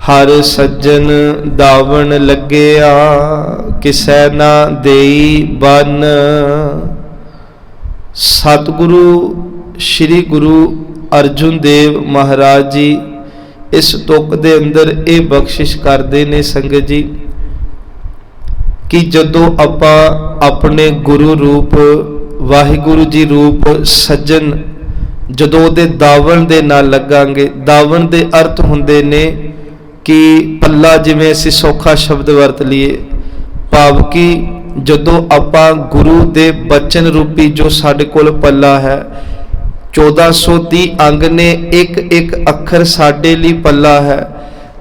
हर सज्जन दावण लग्या, किसै ना देई बन। सतगुरु श्री गुरु अर्जुन देव महाराज जी इस तुक दे अंदर ये बख्शिश करते ने संगत जी कि जदों आपां अपने गुरु रूप वाहिगुरु जी रूप सज्जन जदों दे दावण दे नाल लगांगे। दावण दे अर्थ हुंदे ने कि पल्ला, जिवें असीं सौखा शब्द वरत लीए, भाव कि जदों आपां गुरु दे बचन रूपी जो साडे कोल पल्ला है, 1430 अंग ने, एक एक अखर साडे लई पल्ला है।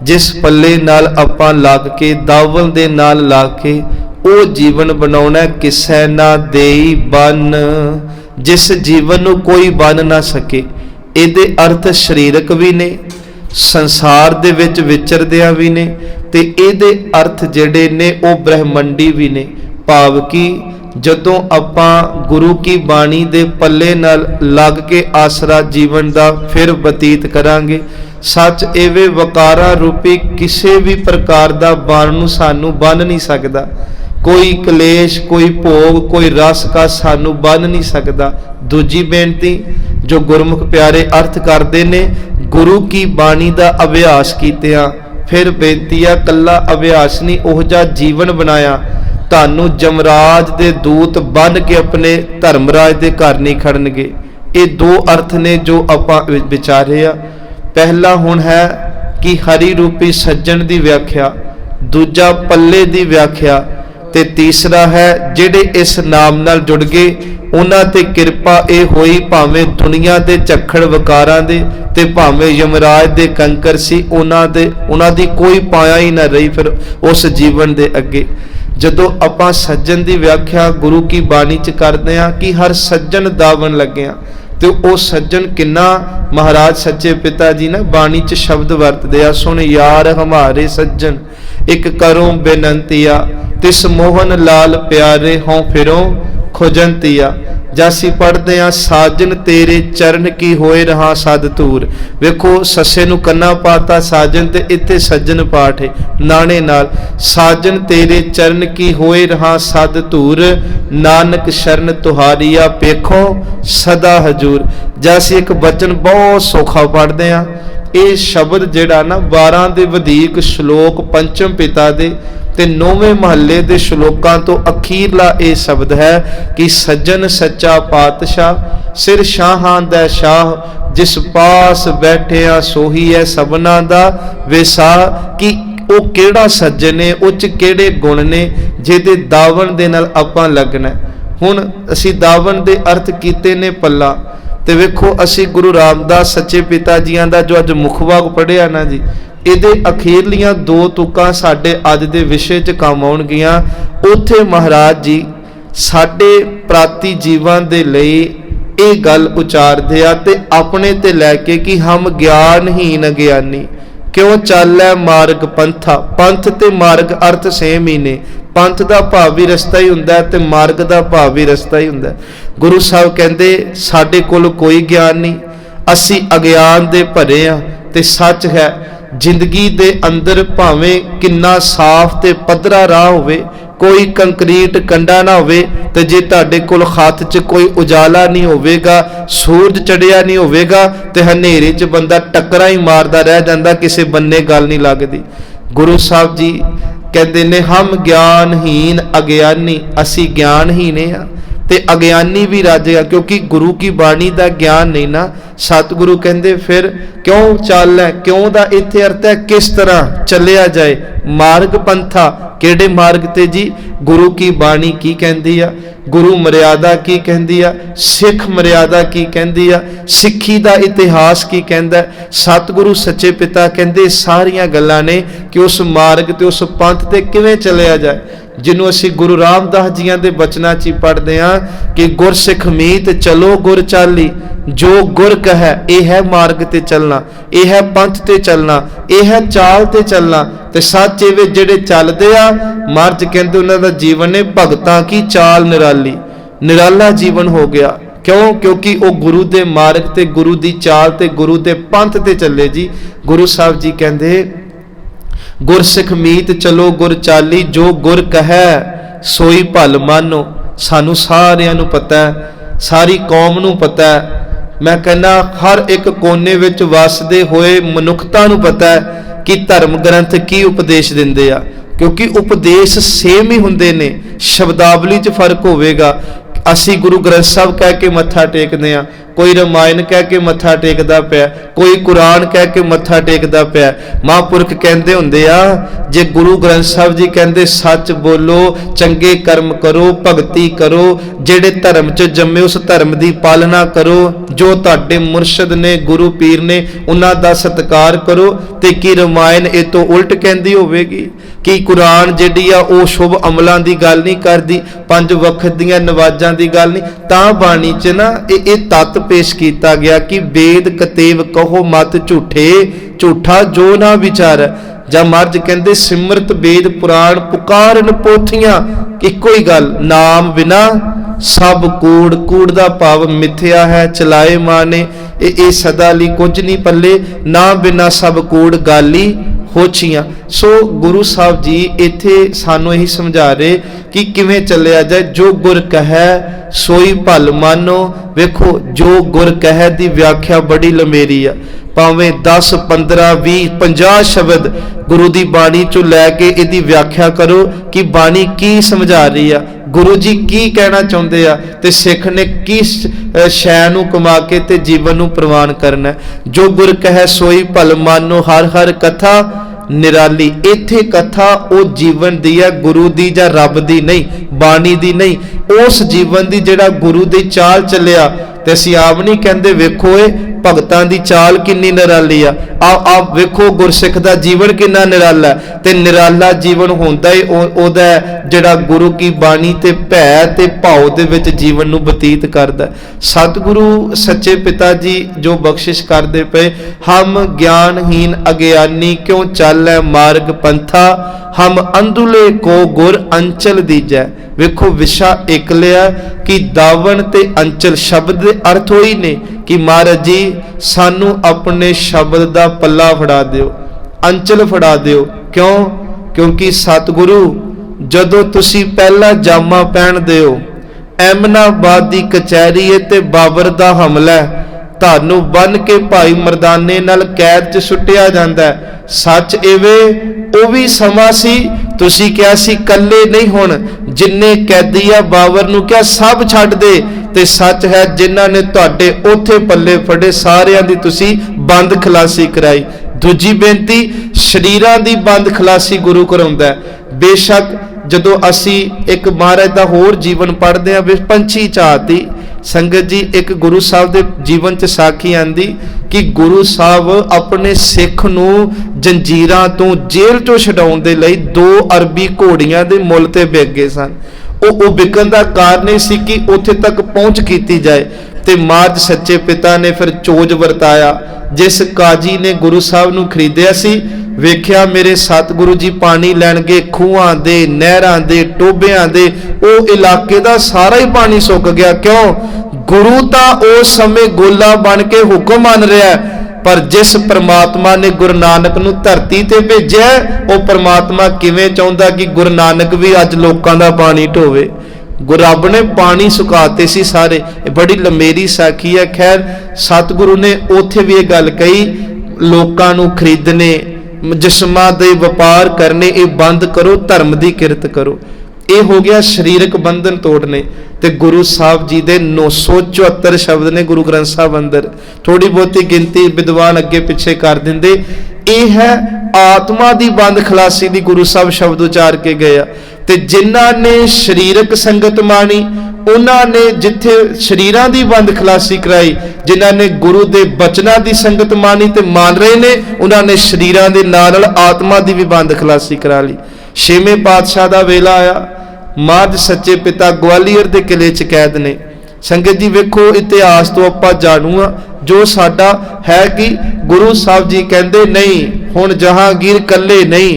जिस पल्ले नाल आपां लग के दावण दे नाल ला के ओ जीवन बनाउणा, किसै ना देई बन, जिस जीवन नूं कोई बन ना सके। इहदे अर्थ शरीरक भी ने, संसार दे विच विचरदियां भी ने, ते इहदे अर्थ जिहड़े ने ओ ब्रह्मंडी भी ने। भाव कि जदों आपां गुरु की बाणी दे पल्ले नाल लग के आसरा जीवन दा फिर बतीत करांगे, सच एवे वकारा रूपी किसी भी प्रकार दा बन नूं सानू बन नहीं सकदा। कोई कलेश, कोई भोग, कोई रस का सानू बन नहीं सकता। दूजी बेनती जो गुरमुख प्यारे अर्थ करते ने, गुरु की बाणी का अभ्यास कीतिया, फिर बेनती है कला अभ्यास नहीं, ओह जा जीवन बनाया, तानू जमराज दे दूत बन के अपने धर्मराज दे घर नहीं खड़नगे। ये दो अर्थ ने जो आपां विचारे आ। पहला हुण है कि हरि रूपी सज्जन की व्याख्या, दूजा पल्ले की व्याख्या, ते तीसरा है जिहड़े इस नाम नाल जुड़ गए उन्हां ते किरपा ये होई, भावें दुनिया दे झक्खड़ वकारां दे ते भावें यमराज दे कंकर सी, उन्हां दी कोई पाया ही ना रही फिर उस जीवन दे अगे। जदों आपां सज्जन दी व्याख्या गुरु की बाणी च करदे हां कि हर सज्जन दावण लग्या, तो वो सज्जन किन्ना महाराज सच्चे पिता जी ने बाणी च शब्द वरतदे आ, सुन यार हमारे सज्जन एक करो बेनंतिया, तिस मोहन लाल प्यारे हों फिरों खुजंतिया। जासी पढ़ते हैं साजन तेरे चरण की होए रहा सद तूर। वेखो सस्से नू कन्ना पाता साजन ते इत्थे सज्जन पाठ है नाने नाल, साजन तेरे चरण की होए रहा सद तूर, नानक शरण तुहारिया पेखो सदा हजूर। जासी एक बचन बहुत सौखा पढ़ते हैं, ये शब्द जिहड़ा ना 12 दे वधीक श्लोक पंचम पिता दे ते 9वें महल्ले दे श्लोकां तो अखीरला ये शब्द है कि सज्जन सच्चा पातशाह, सिर शाहां दा शाह, जिस पास बैठिया सोही है सबना दा विसाह। कि वो केड़ा सज्जन है, उच केड़े गुण ने जिहदे दावण दे नाल आपां लगना। हुण असीं दावण दे अर्थ कीते ने पल्ला, ते वेखो असीं गुरु रामदास सच्चे पिता जियां दा जो अज मुखवाग पढ़िया ना जी, ਇਹਦੇ ਅਖੀਰਲੀਆਂ 2 ਤੁਕਾਂ ਸਾਡੇ ਅੱਜ ਦੇ ਵਿਸ਼ੇ 'ਚ ਕੰਮ ਆਉਣਗੀਆਂ। ਉੱਥੇ ਮਹਾਰਾਜ ਜੀ ਸਾਡੇ ਪ੍ਰਾਤੀ ਜੀਵਾਂ ਦੇ ਲਈ ਇਹ ਗੱਲ ਉਚਾਰਦੇ ਆ ਤੇ ਆਪਣੇ ਤੇ ਲੈ ਕੇ ਕਿ ਹਮ ਗਿਆਨਹੀਨ ਅਗਿਆਨੀ ਕਿਉਂ ਚਾਲੈ ਮਾਰਗ ਪੰਥਾ। ਪੰਥ ਤੇ ਮਾਰਗ ਅਰਥ ਸੇਮ ਹੀ ਨੇ, ਪੰਥ ਦਾ ਭਾਵ ਵੀ ਰਸਤਾ ਹੀ ਹੁੰਦਾ ਤੇ ਮਾਰਗ ਦਾ ਭਾਵ ਵੀ ਰਸਤਾ ਹੀ ਹੁੰਦਾ। ਗੁਰੂ ਸਾਹਿਬ ਕਹਿੰਦੇ ਸਾਡੇ ਕੋਲ ਕੋਈ ਗਿਆਨ ਨਹੀਂ, ਅਸੀਂ ਅਗਿਆਨ ਦੇ ਭਰੇ ਆ। ਤੇ ਸੱਚ ਹੈ जिंदगी दे अंदर भावें किन्ना साफ ते पद्धरा राह होवे, कोई कंक्रीट कंडा ना होवे, ते जे तुहाडे कोल हत्थ च कोई उजाला नहीं होवेगा, सूरज चढ़िया नहीं होवेगा, ते हनेरे च बंदा टक्करा ही मारदा रह जांदा, किसी बन्ने गल नहीं लगदी। गुरु साहब जी कहते ने हम ज्ञानहीन अज्ञानी, असी ज्ञानहीन आ ते अज्ञानी भी राजेगा, क्योंकि गुरु की बाणी का ज्ञान नहीं ना। सतगुरु कहते फिर क्यों चल है, क्यों दा इत्थे अर्थ है किस तरह चलिया जाए। मार्ग पंथा केड़े मार्ग ते जी, गुरु की बाणी की कहती है, गुरु मर्यादा की कहती है, सिख मर्यादा की कहती है, सिक्खी का इतिहास की कहता है। सतगुरु सच्चे पिता कहते सारिया गल्लां ने कि उस मार्ग ते उस पंथ ते किवें चलिया जाए, जिन्हों असी गुरु रामदास जियां दे बचनां च पढ़ते हैं कि गुर सिख मीत चलो गुर चाली, जो गुर कहे यह है मार्ग ते चलना, यह है पंथ ते चलना, यह है चाल ते चलना। ते सच इवे जिहड़े चलदे आ, महाराज कहंदे उन्हां दा जीवन है भगतां की चाल निराली, निराला जीवन हो गया। क्यों? क्योंकि वो गुरु दे मार्ग ते गुरु दी चाल ते गुरु दे पंथ ते चले जी। गुरु साहब जी कहंदे गुरसिख मीत चलो गुर चाली, जो गुर कहे सोई भल मानो। सानू सारियां नू पता है, सारी कौम नू पता है, मैं कहना हर एक कोने विच वसदे होए मनुखता नू पता है कि धर्म ग्रंथ की उपदेश दिंदे आ, क्योंकि उपदेश सेम ही हुंदे ने, शब्दावली च फर्क होवेगा। असी गुरु ग्रंथ साहब कह के मत्था टेकदे आ, कोई रामायण कह के मत्था टेकदा पिया, कोई कुरान कह के मत्था टेकदा पिया। महापुरख कहंदे हुंदे आ, जे गुरु ग्रंथ साहब जी कहंदे सच बोलो, चंगे कर्म करो, भगती करो, जेड़े धर्म च जम्मे उस धर्म दी पालना करो, जो तुहाडे मुरशद ने गुरु पीर ने उन्हां दा सत्कार करो। ते की रामायण इह तो उल्ट कहंदी होवेगी कि कुरान जिहड़ी आ ओह शुभ अमलां दी गल नहीं करदी, पंज वक्त दीआं नवाजां दी गल नहीं। तां बाणी च ना इह तत्त पेश किया गया कि वेद कतेव कहो मत झूठे, झूठा जो ना विचार। जां महाराज कहंदे सिमरत वेद पुराण पुकारन पोथियां, इक्को ही गल, नाम बिना सब कूड़, कूड़ दा भाव मिथ्या है चलाए माने, ए सदा लई कुछ नहीं पल्ले, ना बिना सब कूड़ गाली होछियां। सो गुरु साहब जी इत्थे सानू यही समझा रहे कि किवें चलिया जाए। जो गुर कहे सोई भल मानो। वेखो जो गुर कहे दी व्याख्या बड़ी लंबेरी आ, भावें 10 15 20 50 शब्द गुरु दी बाणी चो लैके इहदी व्याख्या करो कि बाणी की समझा रही आ, गुरु जी की कहना चाहुंदे आ, ते सिख ने किस शै नूं कमा के ते जीवन नूं प्रवान करना है। जो गुर कहे सोई भल मानो, हर हर कथा निराली। इत्थे कथा ओ जीवन दी है, गुरु दी जां रब दी नहीं, बाणी दी नहीं, उस जीवन दी जिहड़ा गुरु दी चाल चलिया। ते असीं आप नहीं कहंदे वेखो ए भगतां दी चाल किन्नी निराली आ, आप वेखो गुरसिख दा जीवन किन्ना निराला है। ते निराला जीवन होंदा ही ओहदा जिहड़ा गुरु की बाणी ते भै ते भाव दे विच जीवन नूं बतीत करदा। सतगुरु सच्चे पिता जी जो बख्शिश करदे पे, हम ज्ञानहीन अज्ञानी क्यों चालै मार्ग पंथा, हम अंधुले को गुर अंचल दीजै। वेखो विशा एक लिया कि दावन ते अंचल शब्द दे अर्थ होई ने कि महाराज जी सानू अपने शब्द दा पल्ला फड़ा दिओ, अंचल फड़ा दिओ। क्यों? क्योंकि सतगुरु जदों तुसी पहला जामा पहनदे हो, एमनाबाद दी कचहरी ते बाबर दा हमला, ਤੁਹਾਨੂੰ बन के भाई मरदाने नाल कैद च सुटिया जांदा है। सच एवे ਉਹ ਵੀ ਸਮਾਂ ਸੀ ਤੁਸੀਂ ਕਿਹਾ ਸੀ ਕੱਲੇ ਨਹੀਂ ਹੁਣ, ਜਿੰਨੇ ਕੈਦੀ ਆ ਬਾਬਰ ਨੂੰ ਕਿਹਾ ਸਭ ਛੱਡ ਦੇ, ਤੇ ਸੱਚ ਹੈ ਜਿਨ੍ਹਾਂ ਨੇ ਤੁਹਾਡੇ ਉੱਥੇ ਪੱਲੇ ਫੜੇ ਸਾਰਿਆਂ ਦੀ ਤੁਸੀਂ ਬੰਦ ਖਲਾਸੀ ਕਰਾਈ। ਦੂਜੀ ਬੇਨਤੀ, ਸ਼ਰੀਰਾਂ ਦੀ ਬੰਦ ਖਲਾਸੀ ਗੁਰੂ ਕਰਾਉਂਦਾ ਹੈ। ਬੇਸ਼ੱਕ ਜਦੋਂ ਅਸੀਂ ਇੱਕ ਮਹਾਰਾਜ ਦਾ ਹੋਰ ਜੀਵਨ ਪੜ੍ਹਦੇ ਹਾਂ, ਪੰਛੀ ਚਾਹਤੀ संगत जी एक गुरु साहब दे जीवन च साखी आंदी कि गुरु साहब अपने सिख नूं जंजीरां तो जेल चों छडाउण दे लई 2 अरबी घोड़ियां दे मुल ते विक गए सन। ਉਹ ਵਿਕਣ ਦਾ ਕਾਰਨ ਇਹ ਸੀ ਕਿ ਉੱਥੇ ਤੱਕ ਪਹੁੰਚ ਕੀਤੀ ਜਾਏ। ਤੇ ਮਾਰਜ ਸੱਚੇ ਪਿਤਾ ਨੇ ਫਿਰ ਚੋਜ ਵਰਤਾਇਆ। ਜਿਸ ਕਾਜੀ ਨੇ ਗੁਰੂ ਸਾਹਿਬ ਨੂੰ ਖਰੀਦਿਆ ਸੀ, ਵੇਖਿਆ ਮੇਰੇ ਸਤਿਗੁਰੂ ਜੀ ਪਾਣੀ ਲੈਣ ਗਏ ਖੂਹਾਂ ਦੇ, ਨਹਿਰਾਂ ਦੇ, ਟੋਬਿਆਂ ਦੇ, ਉਹ ਇਲਾਕੇ ਦਾ ਸਾਰਾ ਹੀ ਪਾਣੀ ਸੁੱਕ ਗਿਆ। ਕਿਉਂ? ਗੁਰੂ ਤਾਂ ਉਸ ਸਮੇਂ ਗੋਲਾ ਬਣ ਕੇ ਹੁਕਮ ਮੰਨ ਰਿਹਾ, पर जिस परमात्मा ने गुरु नानक नूं धरती ते भेजिया, वो परमात्मा किवें चाहुंदा कि गुरु नानक भी अज लोकां दा पानी ढोवे। रब ने पानी सुकाते सी सारे। बड़ी लंबेरी साखी है। खैर सतगुरु ने उत्थे भी ये गल कही, लोकां नूं खरीदने, जिस्मां दे वपार करने ये बंद करो, धर्म दी किरत करो। ये हो गया शरीरक बंधन तोड़ने। ते गुरु साहब जी दे 974 शब्द ने गुरु ग्रंथ साहब अंदर, थोड़ी बहुती गिनती विद्वान अगे पिछे कर देंदे। ये है आत्मा दी बंद खलासी दी गुरु साहब शब्द उचार के गए। ते जिन्हां ने शरीरक संगत मानी, उन्होंने जिथे शरीरां दी बंद खलासी कराई, जिन्हां ने गुरु दे बचनां दी संगत मानी ते मान रहे ने, उन्होंने शरीरां दे नाल आत्मा दी भी बंद खलासी करा ली। छेवें पातशाह दा वेला आया, मार्ज सच्चे पिता ग्वालियर दे किले च कैद ने। संगत जी वेखो इतिहास तो आपां जाणू आ, जो साडा है कि गुरु साहब जी कहंदे नहीं हुण जहांगीर कल्ले नहीं,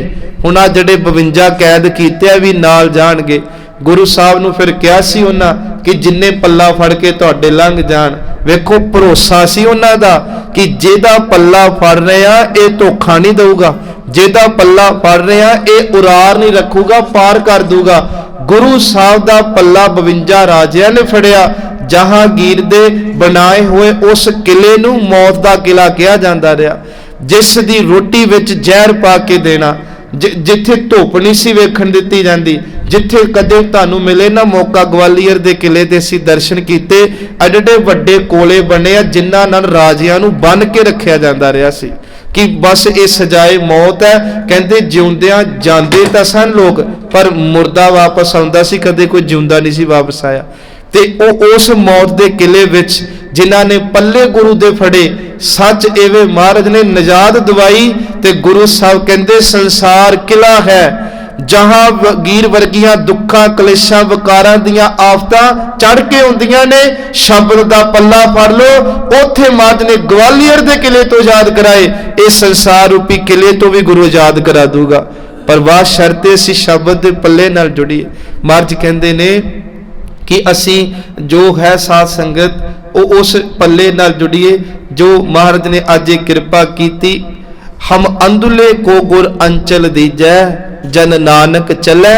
हुण आ जिहड़े 52 कैद कीते भी नाल जाणगे। गुरु साहब नूं फिर कहा सी उन्हां कि जिन्ने पल्ला फड़ के तुहाडे लंघ जाण। वेखो भरोसा सी उन्हां दा कि जिहदा पल्ला फड़ रहे आ ये धोखा नहीं दऊगा। ਜਿਹਦਾ ਪੱਲਾ ਫੜ ਰਿਹਾ ਇਹ ਉਰਾਰ ਨਹੀਂ ਰੱਖੂਗਾ, ਪਾਰ ਕਰ ਦੂਗਾ। ਗੁਰੂ ਸਾਹਿਬ ਦਾ ਪੱਲਾ 52 ਰਾਜਿਆਂ ਨੇ ਫੜਿਆ। ਜਹਾਂਗੀਰ ਦੇ ਬਣਾਏ ਹੋਏ ਉਸ ਕਿਲੇ ਨੂੰ ਮੌਤ ਦਾ ਕਿਲਾ ਕਿਹਾ ਜਾਂਦਾ ਰਿਹਾ, ਜਿਸ ਦੀ ਰੋਟੀ ਵਿੱਚ ਜ਼ਹਿਰ ਪਾ ਕੇ ਦੇਣਾ, ਜਿੱਥੇ ਧੁੱਪ ਨਹੀਂ ਸੀ ਵੇਖਣ ਦਿੱਤੀ ਜਾਂਦੀ, ਜਿੱਥੇ ਕਦੇ ਤੁਹਾਨੂੰ ਮਿਲੇ ਨਾ ਮੌਕਾ। ਗਵਾਲੀਅਰ ਦੇ ਕਿਲੇ ਤੇ ਅਸੀਂ ਦਰਸ਼ਨ ਕੀਤੇ, ਐਡੇ ਵੱਡੇ ਕੋਲੇ ਬਣੇ ਆ ਜਿਨ੍ਹਾਂ ਨਾਲ ਰਾਜਿਆਂ ਨੂੰ ਬੰਨ ਕੇ ਰੱਖਿਆ ਜਾਂਦਾ ਰਿਹਾ ਸੀ ਕਿ ਬਸ ਇਹ ਸਜ਼ਾਏ ਮੌਤ ਹੈ। ਕਹਿੰਦੇ ਜਿਉਂਦਿਆਂ ਜਾਂਦੇ ਤਾਂ ਸਨ ਲੋਕ, ਪਰ ਮੁਰਦਾ ਵਾਪਸ ਆਉਂਦਾ ਸੀ, ਕਦੇ ਕੋਈ ਜਿਉਂਦਾ ਨਹੀਂ ਸੀ ਵਾਪਸ ਆਇਆ। ਤੇ ਉਹ ਉਸ ਮੌਤ ਦੇ ਕਿਲੇ ਵਿੱਚ ਜਿਨ੍ਹਾਂ ਨੇ ਪੱਲੇ ਗੁਰੂ ਦੇ ਫੜੇ, ਸੱਚ ਐਵੇਂ ਮਹਾਰਾਜ ਨੇ ਨਜਾਤ ਦਵਾਈ। ਤੇ ਗੁਰੂ ਸਾਹਿਬ ਕਹਿੰਦੇ ਸੰਸਾਰ ਕਿਲਾ ਹੈ, ਜਹਾਂਗੀਰ ਵਰਗੀਆਂ ਦੁੱਖਾਂ ਕਲੇਸ਼ਾਂ ਵਿਕਾਰਾਂ ਦੀਆਂ ਆਫਤਾਂ ਚੜ ਕੇ ਆਉਂਦੀਆਂ ਨੇ, ਸ਼ਬਦ ਦਾ ਪੱਲਾ ਫੜ ਲਓ। ਉੱਥੇ ਮਹਾਰਾਜ ਨੇ ਗਵਾਲੀਅਰ ਦੇ ਕਿਲੇ ਤੋਂ ਆਜ਼ਾਦ ਕਰਾਏ, ਇਹ ਸੰਸਾਰ ਰੂਪੀ ਕਿਲੇ ਤੋਂ ਵੀ ਗੁਰੂ ਆਜ਼ਾਦ ਕਰਾ ਦੂਗਾ, ਪਰ ਵਾਹ ਸ਼ਰਤ ਅਸੀਂ ਸ਼ਬਦ ਦੇ ਪੱਲੇ ਨਾਲ ਜੁੜੀਏ। ਮਹਾਰਾਜ ਕਹਿੰਦੇ ਨੇ ਕਿ ਅਸੀਂ ਜੋ ਹੈ ਸਾਧ ਸੰਗਤ ਉਹ ਉਸ ਪੱਲੇ ਨਾਲ ਜੁੜੀਏ ਜੋ ਮਹਾਰਾਜ ਨੇ ਅੱਜ ਇਹ ਕਿਰਪਾ ਕੀਤੀ। ਹਮ ਅੰਦੁਲੇ ਕੋ ਗੁਰ ਅੰਚਲ ਦੀਜੈ, ਜਨ ਨਾਨਕ ਚੱਲੈ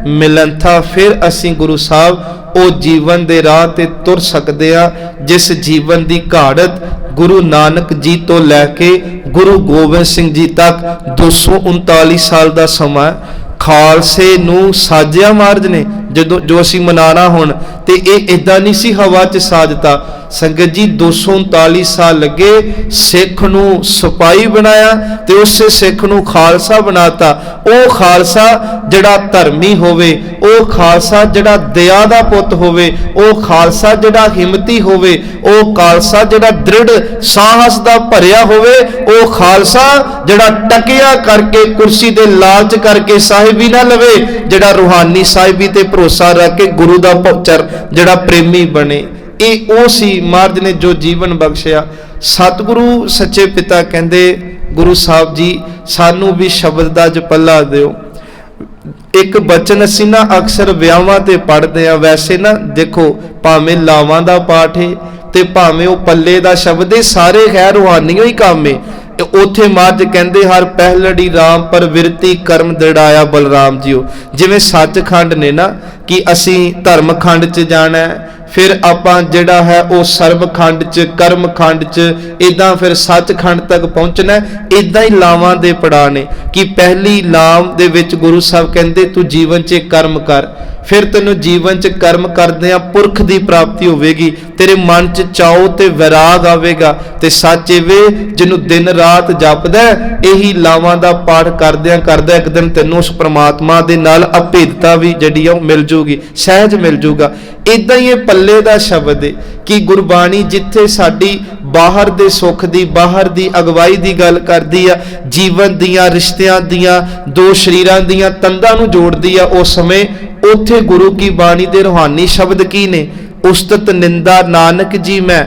ਮਿਲਨ ਥਾ। ਫਿਰ ਅਸੀਂ ਗੁਰੂ ਸਾਹਿਬ ਉਹ ਜੀਵਨ ਦੇ ਰਾਹ ਤੇ ਤੁਰ ਸਕਦੇ ਆ ਜਿਸ ਜੀਵਨ ਦੀ ਘਾੜਤ ਗੁਰੂ ਨਾਨਕ ਜੀ ਤੋਂ ਲੈ ਕੇ ਗੁਰੂ ਗੋਬਿੰਦ ਸਿੰਘ ਜੀ ਤੱਕ 239 ਸਾਲ ਦਾ ਸਮਾਂ ਖਾਲਸੇ ਨੂੰ ਸਾਜਿਆ ਮਹਾਰਾਜ ਨੇ। ਜਦੋਂ ਜੋ ਅਸੀਂ ਮਨਾਣਾ ਹੁਣ, ਤੇ ਇਹ ਇਦਾਂ ਨਹੀਂ ਸੀ ਹਵਾ 'ਚ ਸਾਜਤਾ ਸੰਗਤ ਜੀ। 239 ਸਾਲ ਲੱਗੇ ਸਿੱਖ ਨੂੰ ਸਿਪਾਹੀ ਬਣਾਇਆ ਤੇ ਉਸੇ ਸਿੱਖ ਨੂੰ ਖਾਲਸਾ ਬਣਾਤਾ। ਉਹ ਖਾਲਸਾ ਜਿਹੜਾ ਧਰਮੀ ਹੋਵੇ, ਉਹ ਖਾਲਸਾ ਜਿਹੜਾ ਦਇਆ ਦਾ ਪੁੱਤ ਹੋਵੇ, ਉਹ ਖਾਲਸਾ ਜਿਹੜਾ ਹਿੰਮਤੀ ਹੋਵੇ, ਉਹ ਖਾਲਸਾ ਜਿਹੜਾ ਦ੍ਰਿੜ ਸਾਹਸ ਦਾ ਭਰਿਆ ਹੋਵੇ, ਉਹ ਖਾਲਸਾ ਜਿਹੜਾ ਟਕਿਆ ਕਰਕੇ ਕੁਰਸੀ ਦੇ ਲਾਲਚ ਕਰਕੇ ਸਾਹਿਬੀ ਨਾ ਲਵੇ, ਜਿਹੜਾ ਰੂਹਾਨੀ ਸਾਹਿਬੀ ਤੇ ਭਰੋਸਾ ਰੱਖ ਕੇ ਗੁਰੂ ਦਾ ਪੁੱਤਰ ਜਿਹੜਾ ਪ੍ਰੇਮੀ ਬਣੇ। ਇਹ ਉਹ ਸੀ ਮਹਾਰਾਜ ਨੇ ਜੋ ਜੀਵਨ ਬਖਸ਼ਿਆ। ਸਤਿਗੁਰੂ ਸੱਚੇ ਪਿਤਾ ਕਹਿੰਦੇ ਗੁਰੂ ਸਾਹਿਬ ਜੀ ਸਾਨੂੰ ਵੀ ਸ਼ਬਦ ਦਾ ਜਪੱਲਾ ਦਿਓ। ਇੱਕ ਬਚਨ ਅਸੀਂ ਨਾ ਅਕਸਰ ਵਿਆਹਾਂ ਤੇ ਪੜ੍ਹਦੇ ਆ, ਵੈਸੇ ਨਾ ਦੇਖੋ ਭਾਵੇਂ ਲਾਵਾਂ ਦਾ ਪਾਠ ਹੈ ਤੇ ਭਾਵੇਂ ਉਹ ਪੱਲੇ ਦਾ ਸ਼ਬਦ ਹੈ, ਸਾਰੇ ਖੈਰ ਰੂਹਾਨੀਓ ਹੀ ਕੰਮ ਹੈ। ਉੱਥੇ ਮਹਾਰਾਜ ਕਹਿੰਦੇ ਹਰ ਪਹਿਲੜੀ ਰਾਮ ਪਰ ਵਿਰਤੀ ਕਰਮ ਦ੍ਰਿੜਾਇਆ ਬਲਰਾਮ ਜੀਓ। ਜਿਵੇਂ ਸੱਚਖੰਡ ਨੇ ਨਾ ਕਿ ਅਸੀਂ ਧਰਮਖੰਡ 'ਚ ਜਾਣਾ, ਫਿਰ ਆਪਾਂ ਜਿਹੜਾ ਹੈ ਉਹ ਸਰਬਖੰਡ 'ਚ ਕਰਮਖੰਡ 'ਚ ਇਦਾਂ ਫਿਰ ਸੱਚਖੰਡ ਤੱਕ ਪਹੁੰਚਣਾ। ਇਦਾਂ ਹੀ ਲਾਵਾਂ ਦੇ ਪੜਾਅ ਨੇ ਕਿ ਪਹਿਲੀ ਲਾਮ ਦੇ ਵਿੱਚ ਗੁਰੂ ਸਾਹਿਬ ਕਹਿੰਦੇ ਤੂੰ ਜੀਵਨ 'ਚ ਕਰਮ ਕਰ, ਫਿਰ ਤੈਨੂੰ ਜੀਵਨ 'ਚ ਕਰਮ ਕਰਦਿਆਂ ਪੁਰਖ ਦੀ ਪ੍ਰਾਪਤੀ ਹੋਵੇਗੀ, ਤੇਰੇ ਮਨ 'ਚ ਚਾਉ ਤੇ ਵਿਰਾਗ ਆਵੇਗਾ ਤੇ ਸੱਚ ਵੇ ਜਿਹਨੂੰ ਦਿਨ ਰਾਤ ਜਪਦਾ, ਇਹੀ ਲਾਵਾਂ ਦਾ ਪਾਠ ਕਰਦਿਆਂ ਕਰਦਾ ਇੱਕ ਦਿਨ ਤੈਨੂੰ ਉਸ ਪ੍ਰਮਾਤਮਾ ਦੇ ਨਾਲ ਅਭੇਦਤਾ ਵੀ ਜਿਹੜੀ ਆ ਉਹ ਮਿਲ ਜੂਗੀ, ਸਹਿਜ ਮਿਲ ਜੂਗਾ। ਇਦਾਂ ਹੀ ਇਹ ਪੱਲੇ ਦਾ ਸ਼ਬਦ ਹੈ ਕਿ ਗੁਰਬਾਣੀ ਜਿੱਥੇ ਸਾਡੀ ਬਾਹਰ ਦੇ ਸੁੱਖ ਦੀ, ਬਾਹਰ ਦੀ ਅਗਵਾਈ ਦੀ ਗੱਲ ਕਰਦੀ ਆ, ਜੀਵਨ ਦੀਆਂ ਰਿਸ਼ਤਿਆਂ ਦੀਆਂ ਦੋ ਸਰੀਰਾਂ ਦੀਆਂ ਤੰਦਾਂ ਨੂੰ ਜੋੜਦੀ ਆ, ਉਸ ਸਮੇਂ ਉੱਥੇ ਗੁਰੂ ਕੀ ਬਾਣੀ ਦੇ ਰੂਹਾਨੀ ਸ਼ਬਦ ਕੀ ਨੇ? ਉਸਤਤ ਨਿੰਦਾ ਨਾਨਕ ਜੀ ਮੈਂ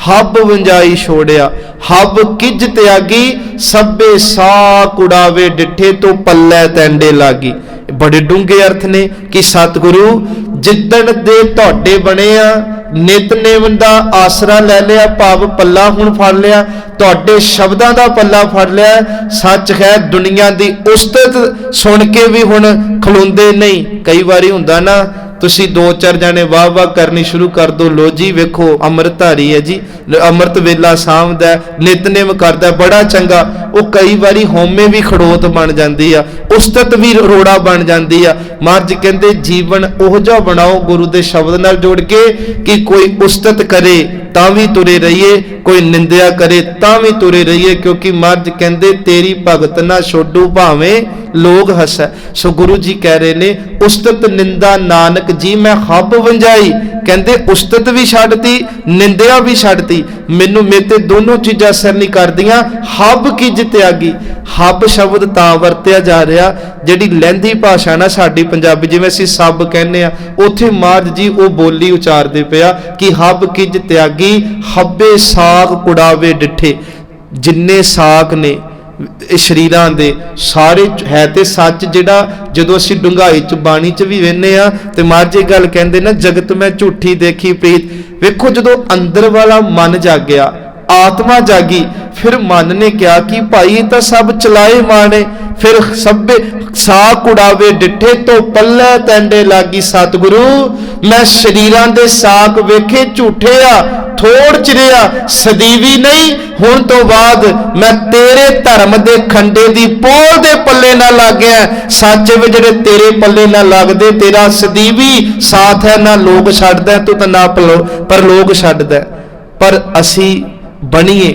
ਹੱਬ ਵੰਜਾਈ ਛੋੜਿਆ, ਹੱਬ ਕਿਜ ਤਿਆਗੀ ਸਭੇ ਸਾ ਕੁੜਾਵੇ ਡਿੱਠੇ ਤੋਂ ਪੱਲੇ ਤੈਂਡੇ ਲਾਗੀ। ਬੜੇ ਡੂੰਘੇ ਅਰਥ ਨੇ ਕਿ ਸਤਿਗੁਰੂ ਜਿੱਦਣ ਦੇ ਤੁਹਾਡੇ ਬਣੇ ਆ, ਨਿਤਨੇਮ ਦਾ ਆਸਰਾ ਲੈ ਲਿਆ, ਭਾਵ ਪੱਲਾ ਹੁਣ ਫੜ ਲਿਆ, ਤੁਹਾਡੇ ਸ਼ਬਦਾਂ ਦਾ ਪੱਲਾ ਫੜ ਲਿਆ। ਸੱਚ ਹੈ ਦੁਨੀਆ ਦੀ ਉਸਤਤ ਸੁਣ ਕੇ ਵੀ ਹੁਣ ਖਲੋਂਦੇ ਨਹੀਂ। ਕਈ ਵਾਰੀ ਹੁੰਦਾ ਨਾ ਤੁਸੀਂ ਦੋ ਚਾਰ ਜਾਣੇ ਵਾਹ ਵਾਹ ਕਰਨੀ ਸ਼ੁਰੂ ਕਰ ਦੋ, ਲੋ ਜੀ ਵੇਖੋ ਅੰਮ੍ਰਿਤਧਾਰੀ ਹੈ ਜੀ, ਅੰਮ੍ਰਿਤ ਵੇਲਾ ਸਾਂਭਦਾ, ਨਿਤਨੇਮ ਕਰਦਾ, ਬੜਾ ਚੰਗਾ। ਉਹ ਕਈ ਵਾਰੀ ਹਉਮੈ ਵੀ ਖੜੋਤ ਬਣ ਜਾਂਦੀ ਆ, ਉਸਤਤ ਵੀ ਰੋੜਾ ਬਣ ਜਾਂਦੀ ਆ। ਮਹਾਰਾਜ ਕਹਿੰਦੇ ਜੀਵਨ ਉਹ ਜਿਹਾ ਬਣਾਓ ਗੁਰੂ ਦੇ ਸ਼ਬਦ ਨਾਲ ਜੋੜ ਕੇ ਕਿ ਕੋਈ ਉਸਤਤ ਕਰੇ ਤਾਂ ਵੀ ਤੁਰੇ ਰਹੀਏ, ਕੋਈ ਨਿੰਦਿਆ ਕਰੇ ਤਾਂ ਵੀ ਤੁਰੇ ਰਹੀਏ, ਕਿਉਂਕਿ ਮਹਾਰਾਜ ਕਹਿੰਦੇ ਤੇਰੀ ਭਗਤ ਨਾ ਛੋਡੂ ਭਾਵੇਂ ਲੋਗ ਹੱਸੈ। ਸੋ ਗੁਰੂ ਜੀ ਕਹਿ ਰਹੇ ਨੇ ਉਸਤਤ ਨਿੰਦਾ ਨਾਨਕ ਜੀ ਮੈਂ ਹੱਬ ਵੰਜਾਈ। ਕਹਿੰਦੇ ਉਸਤਤ ਵੀ ਛੱਡਤੀ, ਨਿੰਦਿਆ ਵੀ ਛੱਡਤੀ, ਮੈਨੂੰ ਮੇਤੇ ਦੋਨੋਂ ਚੀਜ਼ਾਂ ਅਸਰ ਨਹੀਂ ਕਰਦੀਆਂ। ਹੱਬ ਕਿਜ ਤਿਆਗੀ, ਹੱਬ ਸ਼ਬਦ ਤਾਂ ਵਰਤਿਆ ਜਾ ਰਿਹਾ ਜਿਹੜੀ ਲਹਿੰਦੀ ਭਾਸ਼ਾ ਨਾ ਸਾਡੀ ਪੰਜਾਬੀ, ਜਿਵੇਂ ਅਸੀਂ ਸਭ ਕਹਿੰਦੇ ਆ, ਉੱਥੇ ਮਹਾਰਾਜ ਜੀ ਉਹ ਬੋਲੀ ਉਚਾਰਦੇ ਪਿਆ ਕਿ ਹੱਬ ਕਿਜ ਤਿਆਗੀ ਹੱਬੇ ਸਾਖ ਕੁੜਾਵੇ ਡਿੱਠੇ। ਜਿੰਨੇ ਸਾਖ ਨੇ ਇਹ ਸ਼ਰੀਰਾਂ ਦੇ ਸਾਰੇ ਹੈ ਤੇ ਸੱਚ, ਜਿਹੜਾ ਜਦੋਂ ਅਸੀਂ ਡੂੰਘਾਈ ਚ ਬਾਣੀ ਚ ਵੀ ਵੇਖਦੇ ਆ ਤੇ ਮਹਾਰਾਜ ਜੀ ਗੱਲ ਕਹਿੰਦੇ ਨਾ ਜਗਤ ਮੈਂ ਝੂਠੀ ਦੇਖੀ ਪ੍ਰੀਤ। ਵੇਖੋ ਜਦੋਂ ਅੰਦਰ ਵਾਲਾ ਮਨ ਜਾਗਿਆ, आत्मा जागी। फिर मन ने कहा कि भाई तो सब चलाए माने, फिर सभे साक उड़ावे डिठे तो पल्ले तैंडे लागी। सतगुरु मैं शरीरां दे साक वेखे झूठे आ, थोड़ चिरिया सदीवी नहीं, हुण तो बाद मैं तेरे धर्म दे खंडे दी पोल दे पल्ले ना लग गया। सच वे जेड़े तेरे पल्ले ना लगदे, तेरा सदीवी साथ है, ना लोग छड्डदा तू तो ना पर लोग छड्डदा। पर असी बणीए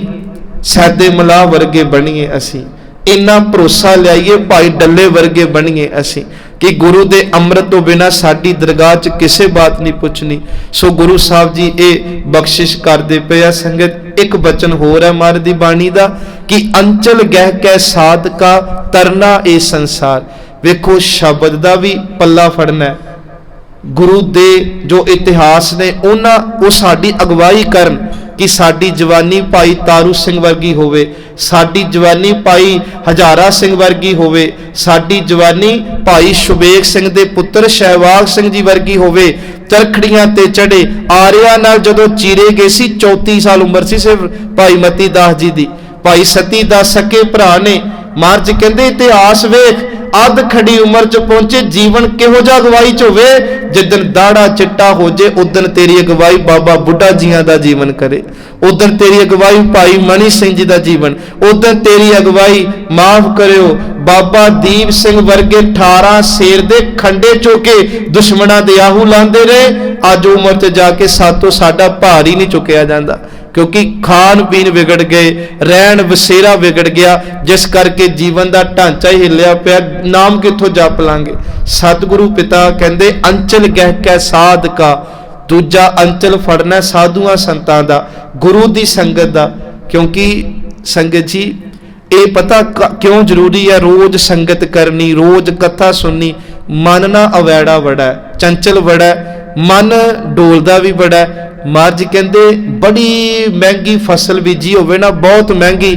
सैदे मलाह वर्गे बणीए, असी इन्ना भरोसा लियाइए भाई डल्ले वर्गे बणीए असी कि गुरु दे अमृत तो बिना साडी दरगाह च किसे बात नहीं पुछनी। सो गुरु साहब जी ये बख्शिश करदे पे आ संगत। एक बचन होर है महाराज दी बाणी दा कि अंचल गह कै साध का तरना ए संसार। वेखो शब्द दा भी पल्ला फड़ना है। गुरु दे जो इतिहास ने उन्हां वो साडी अगवाई करन कि साडी जवानी भाई तारू सिंह वर्गी होवे, साडी जवानी भाई हजारा सिंह वर्गी होवे, साडी जवानी भाई शुबेग सिंह दे पुत्र शहवाग सिंह जी वर्गी होवे। चरखड़ियां ते चढ़े आर्या नाल जदों चीरे गए सी, 34 साल उम्र सी सिर्फ भाई मती दास जी दी। भाई सती दास सके भरा ने महाराज कहंदे इतिहास वेख, अध खड़ी उम्र च पहुंचे जीवन किहो जा अगवाई च होवे। जिदन दाड़ा चिट्टा हो जे उदन तेरी अगवाई बाबा बुढ़ा जियां दा जीवन करे, उदन तेरी अगवाई भाई मनी सिंह जी दा जीवन, उदन तेरी अगवाई माफ करियो बाबा दीप सिंह वर्गे 18 शेर दे खंडे चोके दुश्मना दे आहू लांदे रहे। अज उम्र च जाके सातों साडा भार ही नहीं चुकिया जाता, क्योंकि खान पीन बिगड़ गए, रहन बसेरा बिगड़ गया, जिस करके जीवन का ढांचा ही हिलिया पिया। नाम किथों जप लांगे। सतगुरु पिता कहंदे अंचल गह कै साध का, दूजा अंचल फड़ना साधुआं संतां दा, गुरु दी संगत दा। क्योंकि संगत जी ये पता क्यों जरूरी है रोज संगत करनी, रोज कथा सुननी। मन ना अवैड़ा बड़ा है, चंचल बड़ा है, मन डोलदा भी बड़ा है। महाराज कहंदे बड़ी महंगी फसल बीजी होवे ना, बहुत महंगी,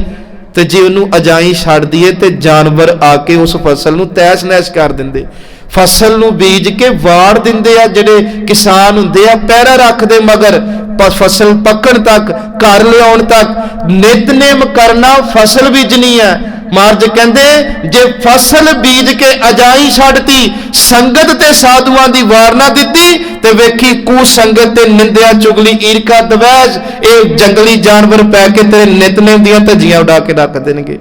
ते जे उन्होंने अजाई छड़ दीए ते जानवर आके उस फसल नूं तैश नैश कर दिंदे। फसल नूं बीज के वाड़ दिंदे आ जिहड़े किसान हुंदे आ, पैरा रखदे मगर फसल पकण तक, घर लियाउण तक नितनेम करना फसल बीजनी है। महाराज कहंदे जे फसल बीज के अजाई छड्डती, संगत ते साधुआं दी वार ना दित्ती, ते वेखी कुसंगत ते निंदिया चुगली ईरखा दवैज ये जंगली जानवर पै के तेरे नितनेम दियां धज्जियां उड़ा के रख देणगे।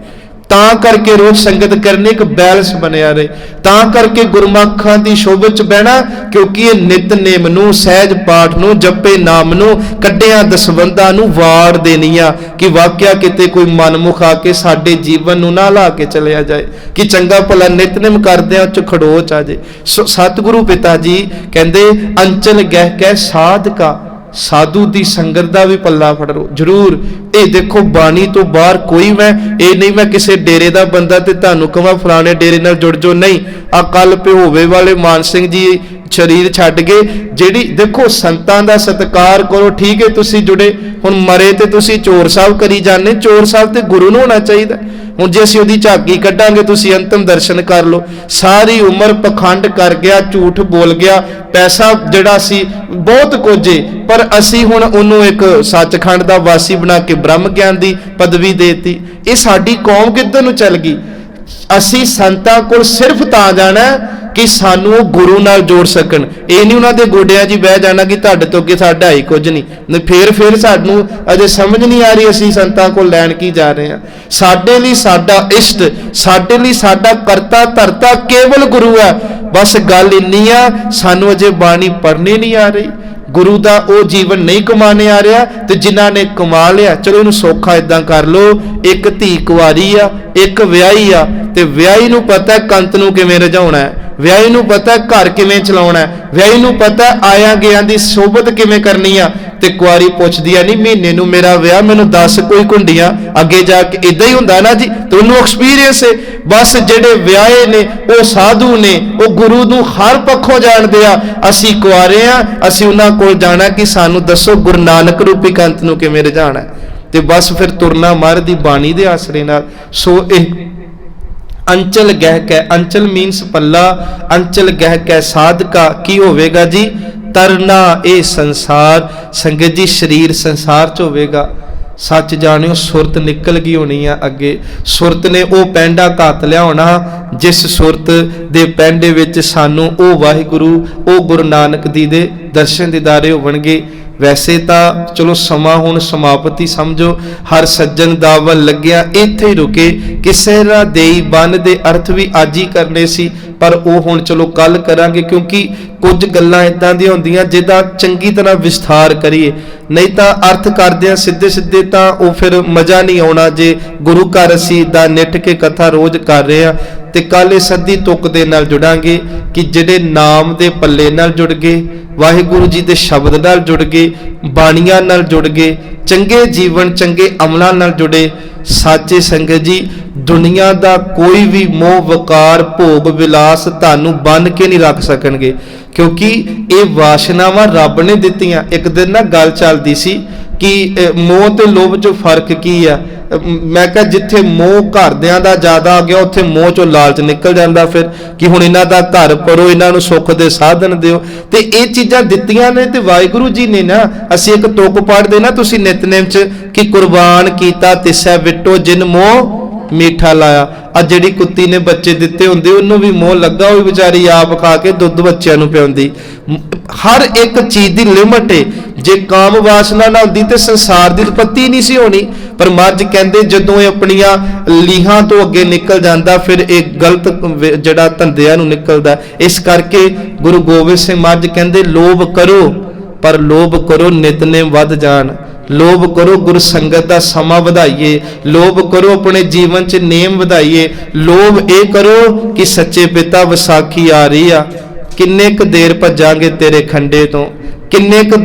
तां करके रोज संगत करनी एक बैलेंस बनिया रहे, तां करके गुरमखां दी शोभा च बहना, क्योंकि ये नितनेम नूं सहज पाठ नूं जपे नाम नूं कड्डिया दसवंदां नूं वाड़ देनी आ कि वाकिया किते कोई मनमुख आके साडे जीवन नूं ना ला के चलिया जाए, कि चंगा भला नितनेम करदे च खड़ोच आ जाए। सतगुरु पिता जी कहंदे अंचल गह कै साध का, साधु दी संगत दा भी पल्ला फड़ो जरूर। ये देखो बाणी तो बाहर कोई मैं ये नहीं मैं किसी डेरे दा बंदा ते तुहानूं कहां फलाने डेरे नाल जुड़ जो, नहीं। आ कल पिहोवे वाले मान सिंह जी शरीर छड्ड गए। जिहड़ी देखो संतां दा सत्कार करो, ठीक है तुसीं जुड़े, हुण मरे ते तुसीं चोर साहब करी जाने, चोर साहब ते गुरु नूं होना चाहिए। हुण जे असीं उहदी झाकी कड्डांगे तुसीं अंतिम दर्शन कर लो। सारी उम्र पखंड कर गया, झूठ बोल गया, पैसा जिहड़ा सी बहुत कुछ है, पर असीं हुण उहनूं एक सचखंड दा वासी बना के ब्रह्म ज्ञान दी पदवी देती। ये साडी कौम किधर नूं चल गई। असीं संतां कोल सिर्फ तां जाना कि सानू गुरु नाल जोड़ सकन, ये नहीं उन्हां दे गोडियां 'च बह जाना कि तुहाडे तो अगे साडा ही कुछ नहीं। फिर सानू अजे समझ नहीं आ रही असीं संतां कोल लैण की जा रहे हैं। साडे लई साडा इष्ट, साडे लई साडा करता धरता केवल गुरु है। बस गल इन्नी आ सानू अजे बाणी पढ़नी नहीं आ रही, गुरु दा ओ जीवन नहीं कमाने आ रहा। ते जिन्हां ने कमा लिया चलो इहनूं सौखा इदां कर लो, एक धी कुआरी आ, एक विआही आ, ते विआही नूं पता कंत नूं किवें रझाउणा है, विआही नूं पता घर किवें चलाउणा है, विआही नूं पता आया गया दी सोबत किवें करनी आ। ते कुआरी पुछदी आ नहीं महीने नूं मेरा विआह, मैनूं दस कोई घुंडियां अगे जाके इदां ही हुंदा ना जी, ते उहनूं एक्सपीरियंस है। बस जिहड़े विआहे ने वो साधु ने, वो गुरु नूं हर पक्षों जाणदे आ। असीं कुआरे आ, असीं उन्हां कोल जाना कि सानूं दसो गुरु नानक रूपी कंत नूं किवें रझाणा है, ते बस फिर तुरना महाराज दी बाणी दे आसरे नाल। सो अंचल गह कै, अंचल मीनस पल्ला, अंचल गह कै साध का की होवेगा जी तरना ए संसार। संगत जी शरीर संसार च होवेगा, सच जानियो सुरत निकल गई होनी है अगे। सुरत ने वो पैंडा घत लिया होना जिस सुरत दे पैंडे विच सानू ओ वाहिगुरु ओ गुरु नानक दी दे दर्शन दीदारे होणगे। वैसे तो चलो समा हुण समापति समझो, हर सज्जन दावल लग्या इत्थे ही रुके। किसे रा देई बन दे अर्थ भी अज ही करने सी, पर वो हुण चलो कल करांगे, क्योंकि कुछ गल्लां इदां दी होंदियां जिहदा चंगी तरह विस्तार करिए, नहीं तो अर्थ करदे सीधे सीधे तो वो फिर मज़ा नहीं आना। जे गुरु घर असीं दा निठ के कथा रोज़ कर रहे हैं तो कल इस अद्धी तुक दे नाल जुड़ांगे कि जिहड़े नाम दे पल्ले नाल जुड़ गए, वाहिगुरु जी दे शब्द नाल जुड़ गए, बाणियां नाल जुड़ गए, चंगे जीवन चंगे अमलां नाल जुड़े। साचे संगत जी, दुनिया दा कोई भी मोह वकार भोग विलास तानू बन के नहीं रख सकणगे, क्योंकि ये वासनावां रब ने दित्तियां। एक दिन ना गल चलदी सी कि मोह ते लोभ चो फर्क की है। मैं कहा जिथे मोह घरदियां दा ज्यादा आ गया उत्थे मोह चो लालच निकल जाता, फिर कि हुण इन्हां दा घर भरो, इन्हां नूं सुख दे साधन दिओ। ते ये चीज़ां दित्तियां ने ते वाहिगुरू जी ने ना, असीं एक तुक पढ़दे ना तुसीं नितनेम च कि कुर्बान कीता तिसै विटो जिन मोह मीठा लाया। आ जिहड़ी कुत्ती ने बच्चे दिते हुंदे उन्होंने भी मोह लगा, वो बेचारी आप खा के दुध बच्चों नूं पिआउंदी। हर एक चीज़ की लिमिट है। जे काम वासना ना होंदी तो संसार की उत्पत्ति नहीं सी होनी। पर महाराज कहते जदों अपनिया लीहां तो अगे निकल जाता फिर एक गलत जड़ा धंधियां नूं निकलदा। इस करके गुरु गोबिंद सिंह महाराज कहते लोभ करो, पर लोभ करो नितनेम वध जान। लोभ करो गुरु संगत का समा वधाइए, लोभ करो अपने जीवन च नेम वधाइए, लोभ ये करो कि सच्चे पिता विसाखी आ रही आ, किन्ने क देर भजांगे तेरे खंडे तो, किन्ने क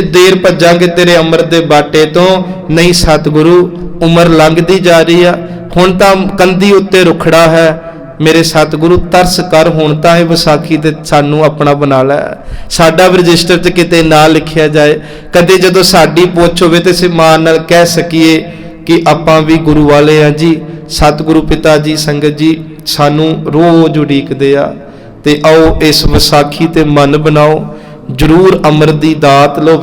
देर भजांगे तेरे अमृत दे बाटे तो। नहीं सतगुरु उम्र लंघदी जा रही है, हुण तां कंधी उत्ते रुखड़ा है। मेरे सतगुरु तरस कर, हुण तां इह विसाखी ते सानू अपना बना लै, साडा भी रजिस्टर च किते ना लिखिया जाए। कदे जदों साडी पुछ होवे ते असीं मान नाल कह सकीए कि आपां भी गुरु वाले हैं जी। सतगुरु पिता जी संगत जी सानू रोज़ उड़ीकदे आ, ते आओ इस विसाखी ते मन बनाओ, जरूर अमृत दी दात लो।